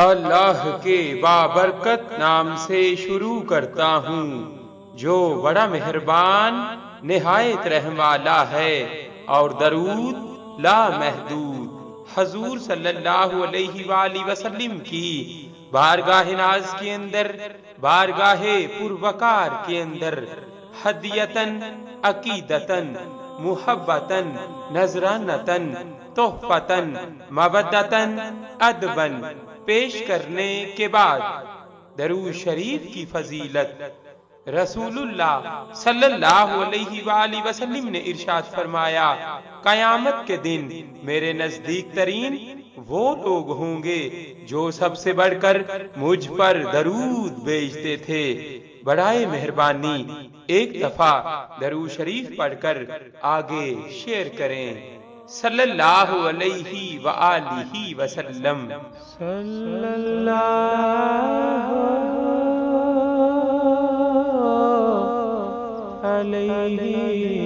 اللہ کے بابرکت نام سے شروع کرتا ہوں جو بڑا مہربان نہایت رحم والا ہے، اور درود لا محدود حضور صلی اللہ علیہ وآلہ وسلم کی بارگاہ ناز کے اندر، بارگاہ پروقار کے اندر ہدیتن، عقیدتن، محبتن، نذرانتن، تحفتن، مودتن، ادبن پیش کرنے کے بعد درود شریف کی فضیلت رسول اللہ صلی اللہ علیہ وآلہ وسلم نے ارشاد فرمایا، قیامت کے دن میرے نزدیک ترین وہ لوگ ہوں گے جو سب سے بڑھ کر مجھ پر درود بھیجتے تھے۔ برائے مہربانی ایک دفعہ درود شریف پڑھ کر آگے شیئر کریں۔ صلی اللہ علیہ وآلہ وسلم۔ صلی اللہ علیہ